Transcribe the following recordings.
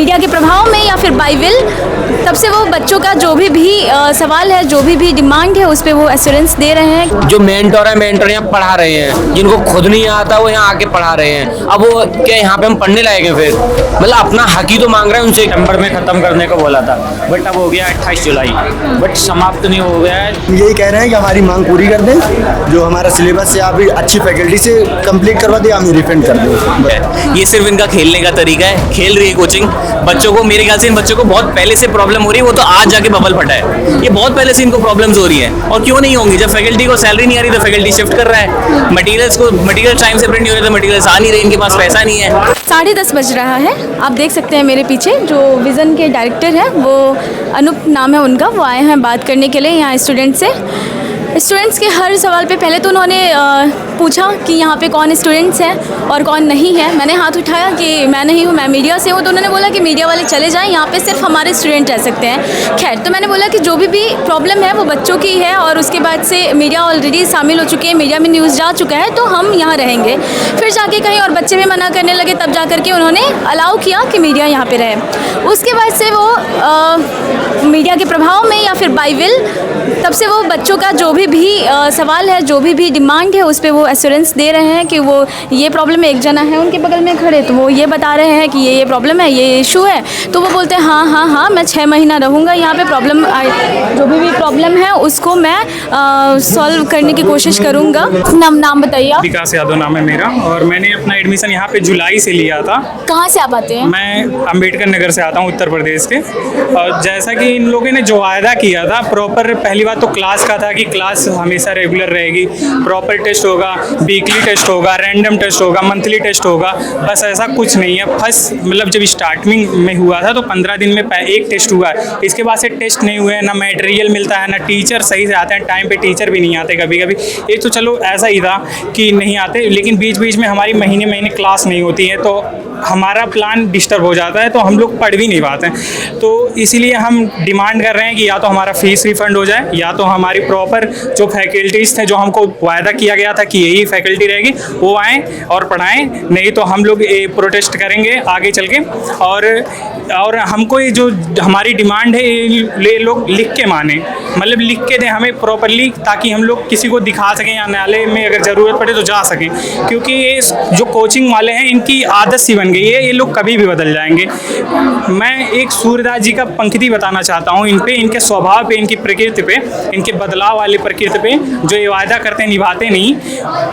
Media के प्रभाव में या फिर बाय विल, तब से वो बच्चों का जो भी सवाल है, जो भी डिमांड है, उस पर वो एश्योरेंस दे रहे हैं। जो मेंटर है, मेंटर यहाँ पढ़ा रहे हैं, जिनको खुद नहीं आता वो यहाँ आके पढ़ा रहे हैं। अब वो क्या यहाँ पे हम पढ़ने लायक हैं? फिर मतलब अपना हक ही तो मांग रहे हैं उनसे। सितंबर में खत्म करने को बोला था, बट अब हो गया 28 जुलाई, बट समाप्त नहीं हो गया है। यही कह रहे हैं कि हमारी मांग पूरी कर दें, जो हमारा सिलेबस है आप अच्छी फैकल्टी से कंप्लीट करवा दें, हमें रिफंड कर दें। ये सिर्फ इनका खेलने का तरीका है, खेल रही है कोचिंग बच्चों को। मेरे ख्याल से इन बच्चों को बहुत पहले से प्रॉब्लम हो रही है, वो तो आज जाके बबल फटा है। ये बहुत पहले से इनको प्रॉब्लम्स हो रही है, और क्यों नहीं होंगी? जब फैकल्टी को सैलरी नहीं आ रही तो फैकल्टी शिफ्ट कर रहा है। मटेरियल टाइम से प्रिंट नहीं हो रहे तो मटेरियल्स आ नहीं रहे, इनके पास पैसा नहीं है। 10:30 बज रहा है। आप देख सकते हैं मेरे पीछे जो विज़न के डायरेक्टर हैं, वो अनूप नाम है उनका, वो आए हैं बात करने के लिए यहाँ स्टूडेंट्स के हर सवाल पे पहले तो उन्होंने पूछा कि यहाँ पे कौन स्टूडेंट्स हैं और कौन नहीं है। मैंने हाथ उठाया कि मैं नहीं हूँ, मैं मीडिया से हूँ, तो उन्होंने बोला कि मीडिया वाले चले जाएं, यहाँ पे सिर्फ हमारे स्टूडेंट रह सकते हैं। खैर, तो मैंने बोला कि जो भी प्रॉब्लम है वो बच्चों की है, और उसके बाद से मीडिया ऑलरेडी शामिल हो चुके हैं, मीडिया में न्यूज़ जा चुका है, तो हम यहाँ रहेंगे। फिर जाके कहीं और बच्चे भी मना करने लगे, तब जा करके उन्होंने अलाउ किया कि मीडिया यहाँ पर रहे। उसके बाद से वो मीडिया के प्रभाव में या फिर बाय विल, तब से वो बच्चों का जो भी सवाल है, जो भी डिमांड है, उस पर वो एश्योरेंस दे रहे हैं कि वो ये प्रॉब्लम है। एक जना है उनके बगल में खड़े, तो वो ये बता रहे हैं कि ये प्रॉब्लम है, ये इशू है, तो वो बोलते हैं हाँ मैं 6 महीना रहूँगा यहाँ पे। जो भी प्रॉब्लम है उसको मैं सॉल्व करने की कोशिश करूँगा। नाम बताइए आप। विकास यादव नाम है मेरा, और मैंने अपना एडमिशन यहाँ पे जुलाई से लिया था। कहाँ से आप आते हैं? मैं अंबेडकर नगर से आता हूँ, उत्तर प्रदेश के। और जैसा कि इन लोगों ने जो वायदा किया था प्रॉपर, पहली बात तो क्लास का था कि क्लास हमेशा रेगुलर रहेगी, प्रॉपर टेस्ट होगा, वीकली टेस्ट होगा, रैंडम टेस्ट होगा, मंथली टेस्ट होगा। बस ऐसा कुछ नहीं है। फर्स्ट मतलब जब स्टार्टिंग में हुआ था तो 15 दिन में एक टेस्ट हुआ है, इसके बाद से टेस्ट नहीं हुए हैं, ना मटेरियल मिलता है, ना टीचर सही से आते हैं, टाइम पे टीचर भी नहीं आते कभी कभी। ये तो चलो ऐसा ही था कि नहीं आते, लेकिन बीच बीच में हमारी महीने क्लास नहीं होती है, तो हमारा प्लान डिस्टर्ब हो जाता है, तो हम लोग पढ़ भी नहीं पाते हैं। तो इसीलिए हम डिमांड कर रहे हैं कि या तो हमारा फीस रिफंड हो जाए, या तो हमारी प्रॉपर जो फैकल्टीज़ थे, जो हमको वायदा किया गया था कि यही फैकल्टी रहेगी, वो आएँ और पढ़ाएं। नहीं तो हम लोग प्रोटेस्ट करेंगे आगे चल के। और हमको ये जो हमारी डिमांड है ये लोग लिख के माने, मतलब लिख के दें हमें प्रॉपरली, ताकि हम लोग किसी को दिखा सकें या न्यायालय में अगर ज़रूरत पड़े तो जा सकें। क्योंकि ये जो कोचिंग वाले हैं इनकी आदत सी बन गई है, ये लोग कभी भी बदल जाएंगे। मैं एक सूर्यदास जी का पंक्ति बताना चाहता हूँ इन पे, इनके स्वभाव पे, इनकी प्रकृति पे, इनके बदलाव वाली प्रकृति पे, जो ये वायदा करते हैं निभाते नहीं।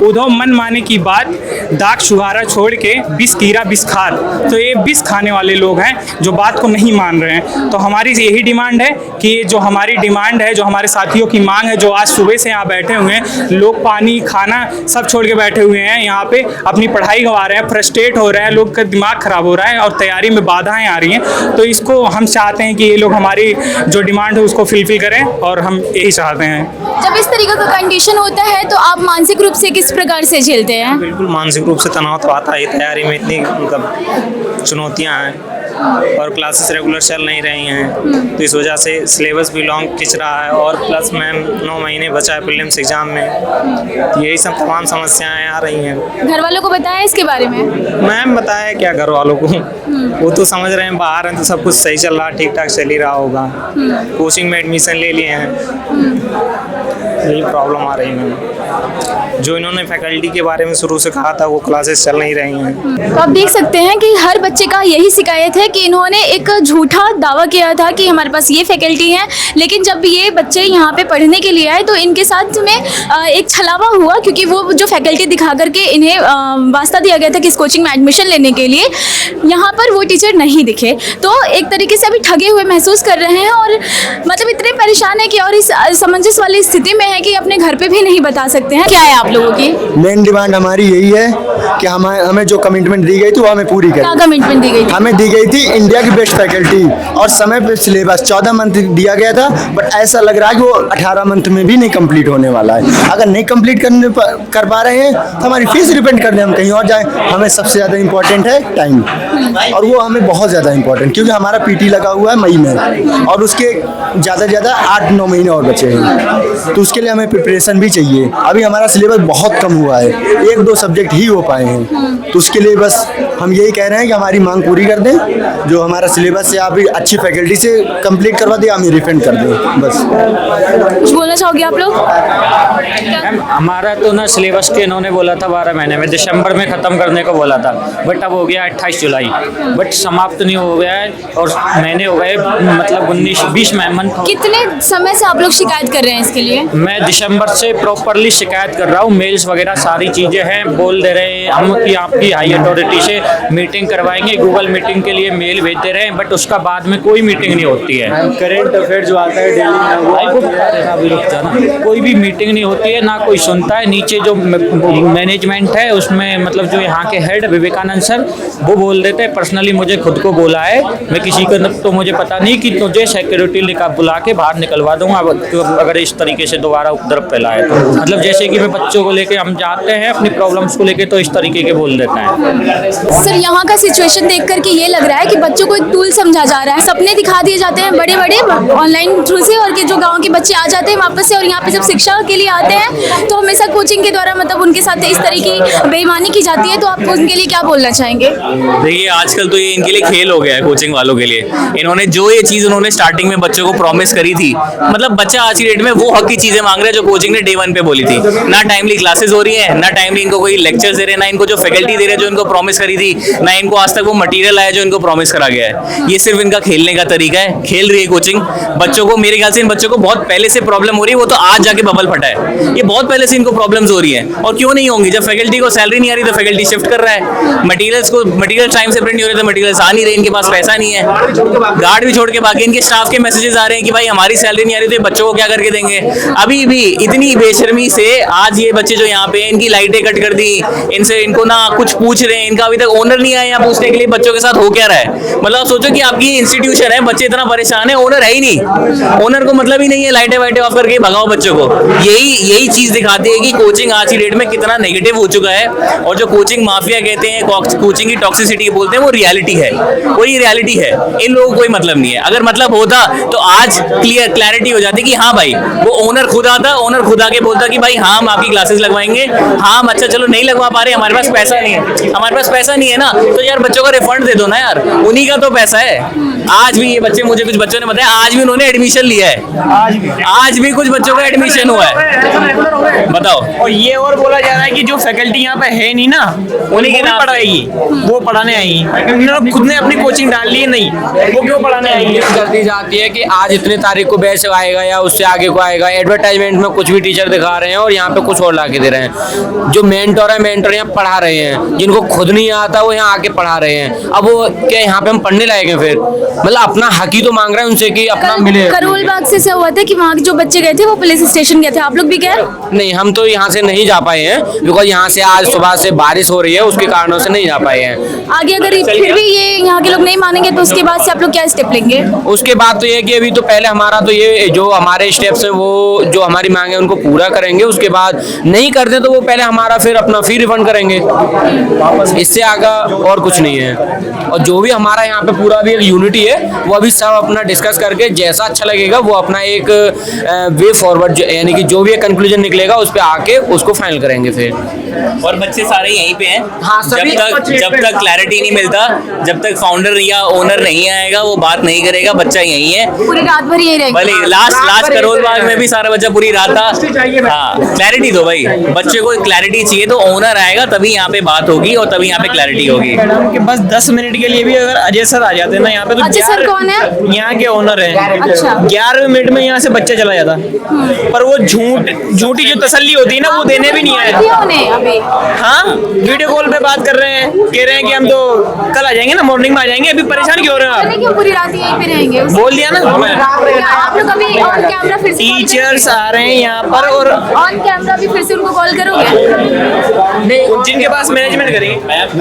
उधो मन माने की बात, दाग शुहारा छोड़ के बिस कीरा बिस खाल। तो ये बिस खाने वाले लोग हैं जो बात को नहीं मान रहे हैं। तो हमारी यही डिमांड है कि जो हमारी डिमांड है, जो हमारे साथियों की मांग है, जो आज सुबह से यहाँ बैठे हुए हैं, लोग पानी खाना सब छोड़ के बैठे हुए हैं यहाँ पे, अपनी पढ़ाई गंवा रहे हैं, फ्रस्ट्रेट हो रहे हैं, लोग का दिमाग खराब हो रहा है और तैयारी में बाधाएं आ रही हैं। तो इसको हम चाहते हैं कि ये लोग हमारी जो डिमांड है उसको फुलफिल करें, और हम यही चाहते हैं। जब इस तरीके का कंडीशन होता है तो आप मानसिक रूप से किस प्रकार से झेलते हैं? बिल्कुल मानसिक रूप से तनाव तो आता है, तैयारी में इतनी मतलब चुनौतियाँ हैं, और क्लासेस रेगुलर चल नहीं रही हैं, तो इस वजह से सिलेबस भी लॉन्ग खिंच रहा है, और प्लस मैम 9 महीने बचा है प्रीलिम्स एग्जाम में। यही सब तमाम समस्याएं आ रही हैं। घर वालों को बताया इसके बारे में? मैम बताया क्या घर वालों को, वो तो समझ रहे हैं, बाहर हैं तो सब कुछ सही चल रहा, ठीक ठाक चल ही रहा होगा। कोचिंग में एडमिशन ले लिए हैं, यही प्रॉब्लम आ रही है। जो इन्होंने फैकल्टी के बारे में शुरू से कहा था वो क्लासेस चल नहीं रही हैं। तो आप देख सकते हैं कि हर बच्चे का यही शिकायत है कि इन्होंने एक झूठा दावा किया था कि हमारे पास ये फैकल्टी है, लेकिन जब ये बच्चे यहाँ पे पढ़ने के लिए आए तो इनके साथ में एक छलावा हुआ, क्योंकि वो जो फैकल्टी दिखा करके इन्हें वास्ता दिया गया था कि इस कोचिंग में एडमिशन लेने के लिए, यहाँ पर वो टीचर नहीं दिखे। तो एक तरीके से अभी ठगे हुए महसूस कर रहे हैं, और मतलब इतने परेशान है कि और इस असमंजस वाली स्थिति में है कि अपने घर पे भी नहीं बता सकते हैं। क्या है आप लोगों की मेन डिमांड? हमारी यही है कि हमें जो कमिटमेंट दी गई थी वो हमें पूरी करें। क्या कमिटमेंट दी गई थी? हमें दी गई थी इंडिया की बेस्ट फैकल्टी, और समय पे सिलेबस 14 मंथ दिया गया था, बट ऐसा लग रहा है कि वो 18 मंथ में भी नहीं कंप्लीट होने वाला है। अगर नहीं कंप्लीट कर पा रहे हैं तो हमारी फीस रिफंड कर दें, हम कहीं और जाएं। हमें सबसे ज़्यादा इंपॉर्टेंट है टाइम, और वो हमें बहुत ज़्यादा इंपॉर्टेंट, क्योंकि हमारा पीटी लगा हुआ है मई में, और उसके ज़्यादा से ज़्यादा 8-9 महीने और बचे हैं, तो उसके लिए हमें प्रिपरेशन भी चाहिए। अभी हमारा सिलेबस बहुत कम हुआ है, 1-2 सब्जेक्ट ही हो पाए हैं, तो उसके लिए बस हम यही कह रहे हैं कि हमारी मांग पूरी कर दें, जो हमारा सिलेबस है आप भी अच्छी फैकल्टी से कंप्लीट करवा दें, हमें रिफंड कर दें बस। कुछ बोलना चाहोगे आप लोग? हमारा तो ना सिलेबस के इन्होंने बोला था 12 महीने में, दिसंबर में ख़त्म करने को बोला था, बट अब हो गया 28 जुलाई, बट समाप्त नहीं हो गया है और महीने हो गए, मतलब 19-20 मंथ। कितने समय से आप लोग शिकायत कर रहे हैं इसके लिए? मैं दिसंबर से प्रॉपरली शिकायत कर रहा हूँ, मेल्स वगैरह सारी चीज़ें हैं, बोल दे रहे हैं हम कि आपकी हाई अथॉरिटी से मीटिंग करवाएंगे, गूगल मीटिंग के लिए मेल भेजते रहे हैं, बट उसका बाद में कोई मीटिंग नहीं होती है। करेंट अफेयर जो आता है डेली, कोई भी मीटिंग नहीं होती है, ना कोई सुनता है। नीचे जो मैनेजमेंट है उसमें मतलब जो यहाँ के हेड विवेकानंद सर वो बोल देते हैं, पर्सनली मुझे खुद को बोला है, मैं किसी को तो मुझे पता नहीं कि तुझे सिक्योरिटी बुला के बाहर निकलवा दूंगा अगर इस तरीके से दोबारा उपद्रव फैलाए तो। मतलब जैसे कि मैं बच्चों को लेके हम जाते हैं अपनी प्रॉब्लम्स को लेके तो इस तरीके के बोल देते हैं। सर यहाँ का सिचुएशन देख करके ये लग रहा है कि बच्चों को एक टूल समझा जा रहा है, सपने दिखा दिए जाते हैं बड़े बड़े ऑनलाइन थ्रू से, और कि जो गांव के बच्चे आ जाते हैं वापस से, और यहाँ पे जब शिक्षा के लिए आते हैं तो हमेशा कोचिंग के द्वारा मतलब उनके साथ इस तरीके की बेईमानी की जाती है। तो आप उनके लिए क्या बोलना चाहेंगे? देखिए आजकल तो ये इनके लिए खेल हो गया है कोचिंग वालों के लिए। इन्होंने जो ये चीज़ उन्होंने स्टार्टिंग में बच्चों को प्रॉमिस करी थी, मतलब बच्चा आज की डेट में वो हक की चीज़ें मांग रहा है जो कोचिंग ने डे 1 पे बोली थी। ना टाइमली क्लासेस हो रही है, ना टाइमली इनको कोई लेक्चर्स दे रहे हैं, ना इनको जो फैकल्टी दे रहे हैं जो इनको प्रॉमिस करी थी, ना इनको आज तक वो मटेरियल आया जो इनको प्रॉमिस करा गया है। ये सिर्फ इनका खेलने का तरीका है, खेल रही है कोचिंग बच्चों को। मेरे ख्याल से इन बच्चों को बहुत पहले से प्रॉब्लम हो रही है, वो तो आज जाके बबल फटा है। ये बहुत पहले से इनको प्रॉब्लम्स हो रही है, और क्यों नहीं होंगी? जब फैकल्टी को सैलरी नहीं आ रही तो फैकल्टी शिफ्ट कर रहा है, मटेरियल टाइम से प्रिंट नहीं हो रहे तो मटेरियल्स आ नहीं रहे, इनके पास पैसा नहीं है, गार्ड भी छोड़ के बाकी इनके स्टाफ के मैसेजेस आ रहे हैं कि भाई हमारी सैलरी नहीं आ रही तो ये बच्चों को क्या करके देंगे। अभी भी इतनी बेशर्मी से आज ये बच्चे जो यहाँ पे हैं इनकी लाइटें कट कर दी, इनको ना कुछ पूछ रहे हैं, इनका अभी तक ओनर नहीं आया यहाँ पूछने के लिए बच्चों के साथ हो क्या रहा है। मतलब सोचो कि आपकी इंस्टीट्यूशन है, बच्चे इतना परेशान है, ओनर है ही नहीं, ओनर को मतलब ही नहीं है, लाइटें वाइटें ऑफ करके भगाओ बच्चों को। यही चीज दिखाती है कि कोचिंग आज की डेट में कितना नेगेटिव हो चुका है, और जो कोचिंग माफिया कहते हैं, कोचिंग की टॉक्सिसिटी बोलते हैं, वो रियलिटी है, वही रियलिटी है। इन लोगों को कोई मतलब नहीं है। अगर मतलब होता तो आज क्लैरिटी हो जाती कि हाँ भाई वो ओनर खुद आता, ओनर खुद आके बोलता कि भाई हाँ हम आपकी क्लासेस लगवाएंगे, हाँ हम अच्छा चलो नहीं लगवा पा रहे, हमारे पास पैसा नहीं है, हमारे पास पैसा नहीं है ना, तो यार बच्चों का रिफंड दे दो ना यार, उन्हीं का तो पैसा है। आज भी ये बच्चे, मुझे कुछ बच्चों ने बताया आज भी उन्होंने एडमिशन लिया है, आज भी कुछ बच्चों का एडमिशन हुआ है, बताओ। और ये और बोला जा रहा है कि जो फैकल्टी यहाँ पे है नहीं ना, उन्हीं के नाम पढ़ाएगी, वो पढ़ाने आएगी, उन्होंने खुद ने अपनी कोचिंग डाल ली नहीं, वो क्यों पढ़ाने आएगी? कर दी जाती है कि आज इतने तारीख को बैच आएगा या उससे आगे को आएगा, एडवर्टाइजमेंट में कुछ भी टीचर दिखा रहे हैं और यहाँ पे कुछ और ला के दे रहे हैं। जो मेंटर है, मेंटर यहाँ पढ़ा रहे हैं, जिनको खुद नहीं आता वो यहाँ आके पढ़ा रहे हैं। अब वो क्या यहाँ पे हम पढ़ने लायक हैं? फिर मतलब अपना हक ही तो मांग रहे हैं उनसे कि अपना मिले। करोल बाग से ऐसा हुआ था कि वहाँ जो बच्चे गए थे वो पुलिस स्टेशन गए थे, आप लोग भी गए? नहीं, हम तो यहाँ से नहीं जा पाए हैं, बिकॉज यहाँ से आज सुबह से बारिश हो रही है, उसके कारणों से नहीं जा पाए हैं। आगे अगर फिर भी ये यहाँ के लोग नहीं मानेंगे तो उसके बाद से आप लोग क्या स्टेप लेंगे? उसके बाद तो ये कि अभी तो पहले हमारा तो ये जो हमारे स्टेप्स है वो जो हमारी मांगे उनको पूरा करेंगे, उसके बाद नहीं करते तो वो पहले हमारा फिर अपना फी रिफंड करेंगे, इससे आगे और कुछ नहीं है। और जो भी हमारा यहाँ पे पूरा भी एक यूनिटी है वो अभी सब अपना डिस्कस करके जैसा अच्छा लगेगा वो अपना एक वे फॉरवर्ड, यानी कि जो भी एक कंक्लूजन निकलेगा उस पर आके उसको फाइनल करेंगे फिर। और बच्चे सारे यहीं पे हैं। हाँ, जब तक क्लैरिटी नहीं मिलता, जब तक फाउंडर या ओनर नहीं आएगा वो बात नहीं करेगा, बच्चा यहीं है, पूरी रात भर यही रहेगा। भले लास्ट करोल बाग में भी सारा बच्चा पूरी रात था। हाँ, क्लैरिटी दो भाई, बच्चे को क्लैरिटी चाहिए तो ओनर आएगा तभी यहाँ पे बात होगी और तभी यहाँ पे क्लैरिटी होगी। कि बस 10 मिनट के लिए भी अगर अजय सर आ जाते हैं ना यहाँ पे तो अजय सर कौन है? यहाँ के ओनर है। अच्छा। 11 मिनट में यहाँ से बच्चा चला जाता, पर वो झूठी जो तसल्ली होती है ना वो देने भी नहीं आए। हाँ, वीडियो कॉल पे बात कर रहे हैं, कह रहे हैं कि हम तो कल आ जाएंगे ना, मॉर्निंग में आ जाएंगे, अभी परेशान क्यों हो रहे हैं आप? क्यों पूरी रात यहीं पे रहेंगे? बोल दिया ना। आप लोग अभी ऑन कैमरा फिर से टीचर्स आ रहे हैं यहाँ पर और ऑन कैमरा भी फिर से उनको कॉल करोगे? जिनके पास मैनेजमेंट करेंगे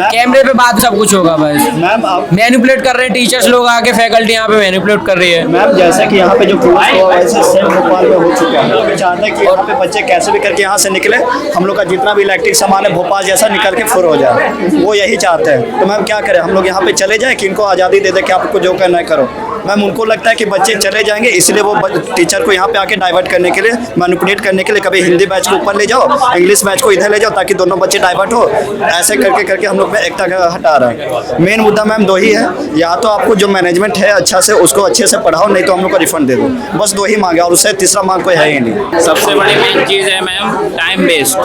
कैमरे पे बात सब कुछ होगा बस। मैम आप मैनिपुलेट कर रहे हैं टीचर्स लोग आके, फैकल्टी यहाँ पे मैनिपुलेट कर रही है। मैम जैसे कि यहाँ पे जो कोर्स हुआ वैसे सेम भोपाल में हो चुका है। हम चाहते हैं कि यहाँ पे बच्चे कैसे भी करके यहाँ से निकले, हम लोग का जितना भी इलेक्ट्रिक सामान है भोपाल जैसा निकल के फुर हो जाए, वो यही चाहते हैं। तो मैम क्या करें, हम लोग यहाँ पे चले जाएँ कि इनको आज़ादी दे दें कि आपको जो करना है करो। मैम उनको लगता है कि बच्चे चले जाएंगे, इसलिए वो टीचर को यहाँ पे आके डाइवर्ट करने के लिए, मैनिपुलेट करने के लिए, कभी हिंदी बैच को ऊपर ले जाओ, इंग्लिश बैच को इधर ले जाओ ताकि दोनों बच्चे डाइवर्ट हो। ऐसे करके करके हम लोग में एकता हटा रहा है। मेन मुद्दा मैम दो ही है, या तो आपको जो मैनेजमेंट है अच्छा से उसको अच्छे से पढ़ाओ, नहीं तो हम लोग को रिफंड दे दो। बस दो ही मांगे और उससे तीसरा मांग कोई है ही नहीं। सबसे बड़ी मेन चीज़ है मैम टाइम वेस्ट।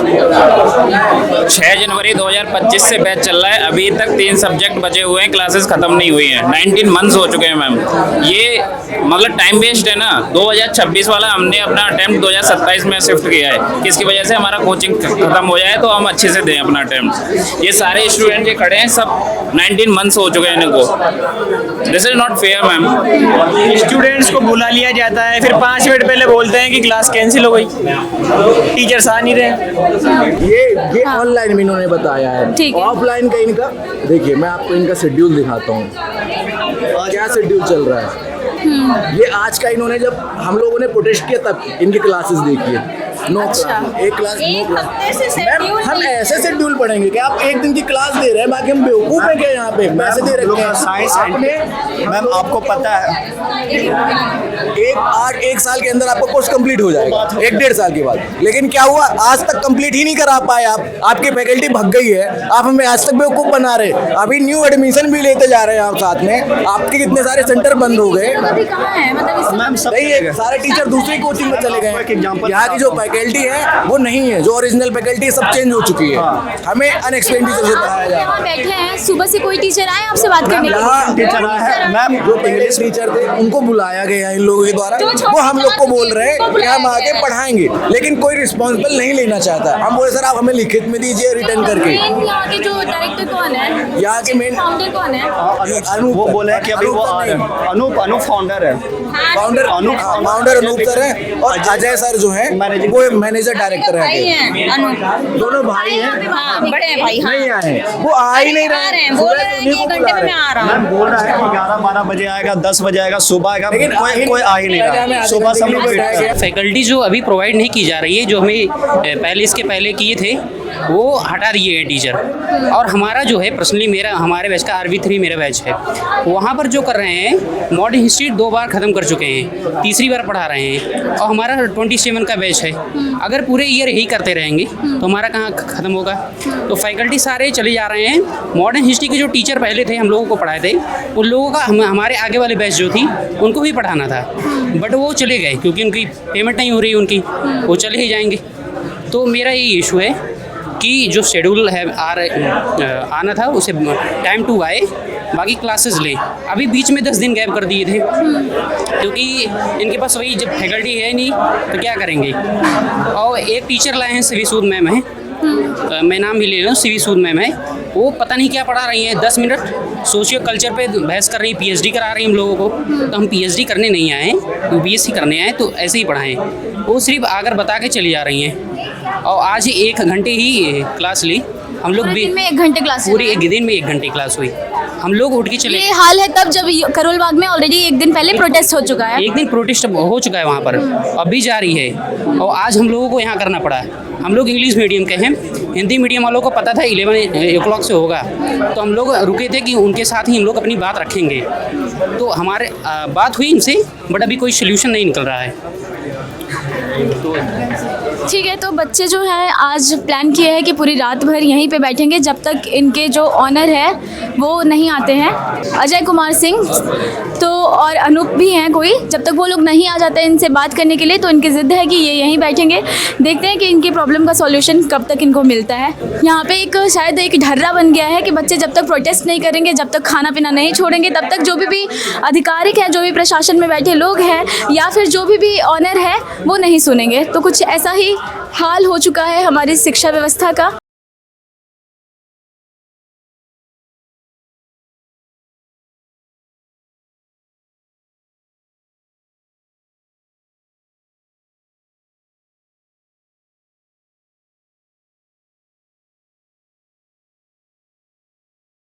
6 जनवरी 2025 से बैच चल रहा है, अभी तक 3 सब्जेक्ट बचे हुए हैं, क्लासेस खत्म नहीं हुई हैं, 19 मंथ्स हो चुके हैं मैम। ये मतलब टाइम वेस्ट है ना। 2026 वाला हमने अपना अटेम्प्ट 2027 में शिफ्ट किया है, किसकी वजह से हमारा कोचिंग खत्म हो जाए तो हम अच्छे से दें अपना अटेम्प्ट। ये सारे स्टूडेंट जो खड़े हैं सब 19 मंथ्स हो चुके हैं इनको। This is not fair ma'am. Students को बुला लिया जाता है, फिर 5 मिनट पहले बोलते हैं कि क्लास कैंसिल हो गई, टीचर्स आ नहीं रहे। ये ऑनलाइन में इन्होंने बताया है। ठीक है। ऑफलाइन का इनका देखिए, मैं आपको इनका शेड्यूल दिखाता हूँ, क्या शेड्यूल चल रहा है। ये आज का इन्होंने, जब हम लोगों ने प्रोटेस्ट किया तब इनकी क्लासेस देखिए, नो क्लास, एक क्लास नो क्लास। मैम हम ऐसे शेड्यूल पढ़ेंगे कि आप एक दिन की क्लास दे रहे हैं, बाकी हम बेवकूफ हैं क्या यहाँ पे, पैसे दे रखे हैं। साइंस मैम आपको पता है एक साल के अंदर आपका कोर्स कंप्लीट हो जाएगा, 1-1.5 साल के बाद। लेकिन क्या हुआ, आज तक कंप्लीट ही नहीं करा पाए आप, आपकी फैकल्टी भग गई है, आप हमें आज तक बेवकूफ बना रहे। अभी न्यू एडमिशन भी लेते जा रहे हैं आप साथ में, आपके कितने सारे सेंटर बंद हो गए। मैम सब नहीं है, सारे टीचर दूसरी कोचिंग में चले गए। यहाँ की जो फैकल्टी है वो नहीं है, जो ओरिजिनल फैकल्टी सब चेंज हो चुकी है। हमें अनएक्सपेक्टेड टीचर से पढ़ाया जा रहा है। बैठे हैं, सुबह से कोई टीचर आए आपसे बात करने के लिए? टीचर है मैम, जो इंग्लिश टीचर थे उनको बुलाया गया इन लोगों के द्वारा, वो हम लोग को बोल रहे हैं कि हम आके पढ़ाएंगे, लेकिन कोई रिस्पॉन्सिबल नहीं लेना चाहता। हम बोले सर आप हमें लिखित में दीजिए रिटर्न करके। यहाँ के जो डायरेक्टर कौन है, यहाँ के मेन फाउंडर कौन है? वो बोले हैं कि अभी वो आ रहे हैं। अनूप फाउंडर है, फाउंडर अनूप सर है, और अजय सर जो है वो मैनेजर डायरेक्टर है। दोनों भाई हैं, बड़े भाई। नहीं आए, वो आ ही नहीं रहे। बोल रहे हैं कि 1 घंटे में मैं आ रहा हूँ। मैम बोल रहा है कि 11-12 बजे आएगा, 10 बजे आएगा, सुबह आएगा, लेकिन कोई आ ही नहीं रहा। सुबह सब लोग बैठा है। फैकल्टी जो अभी प्रोवाइड नहीं की जा रही है, जो हमें पहले इसके पहले किए थे वो हटा दिए हैं टीचर। और हमारा जो है पर्सनली हमारे बैच का RV3 मेरा बैच है, वहाँ पर जो कर रहे हैं मॉडर्न हिस्ट्री 2 बार ख़त्म कर चुके हैं, तीसरी बार पढ़ा रहे हैं, और हमारा 27 का बैच है। अगर पूरे ईयर यही करते रहेंगे तो हमारा कहाँ ख़त्म होगा। तो फैकल्टी सारे चले जा रहे हैं। मॉडर्न हिस्ट्री के जो टीचर पहले थे हम लोगों को पढ़ाए थे, उन लोगों का हमारे आगे वाले बैच जो थी उनको भी पढ़ाना था, बट वो चले गए क्योंकि उनकी पेमेंट नहीं हो रही उनकी, वो चले ही जाएंगे। तो मेरा यही इशू है कि जो शेड्यूल है आना था उसे टाइम टू आए, बाकी क्लासेस लें। अभी बीच में 10 दिन गैप कर दिए थे क्योंकि इनके पास वही जब फैकल्टी है नहीं तो क्या करेंगे। और एक टीचर लाए हैं, सीवी सूद मैम है, मैं नाम भी ले लूँ, सीवी सूद मैम है, वो पता नहीं क्या पढ़ा रही हैं। 10 मिनट सोशियो कल्चर पे बहस कर रही हैं, PhD करा रही हैं हम लोगों को। तो हम PhD करने नहीं आए हैं, BSc करने आए, तो ऐसे ही पढ़ाएं। वो सिर्फ आकर बता के चली जा रही हैं। और आज 1 घंटे ही क्लास ली हम लोग भी, दिन में 1 घंटे क्लास, पूरे एक दिन में 1 घंटे क्लास हुई। हम लोग उठ के चले। ये हाल है तब जब करोल बाग में ऑलरेडी 1 दिन पहले प्रोटेस्ट हो चुका है। 1 दिन प्रोटेस्ट हो चुका है वहाँ पर, अभी जारी है। और आज हम लोगों को यहाँ करना पड़ा। हम लोग इंग्लिश मीडियम के हैं, हिंदी मीडियम वालों को पता था 11 o'clock से होगा, तो हम लोग रुके थे कि उनके साथ ही हम लोग अपनी बात रखेंगे। तो हमारे बात हुई इनसे, बट अभी कोई सोल्यूशन नहीं निकल रहा है। ठीक है, तो बच्चे जो हैं आज प्लान किए हैं कि पूरी रात भर यहीं पे बैठेंगे जब तक इनके जो ऑनर है वो नहीं आते हैं, अजय कुमार सिंह तो और अनूप भी हैं कोई। जब तक वो लोग नहीं आ जाते इनसे बात करने के लिए तो इनकी ज़िद है कि ये यहीं बैठेंगे। देखते हैं कि इनकी प्रॉब्लम का सॉल्यूशन कब तक इनको मिलता है। यहाँ पे एक शायद एक ढर्रा बन गया है कि बच्चे जब तक प्रोटेस्ट नहीं करेंगे, जब तक खाना पीना नहीं छोड़ेंगे, तब तक जो भी अधिकारिक है, जो भी प्रशासन में बैठे लोग हैं या फिर जो भी ऑनर है वो नहीं सुनेंगे। तो कुछ ऐसा ही हाल हो चुका है हमारी शिक्षा व्यवस्था का।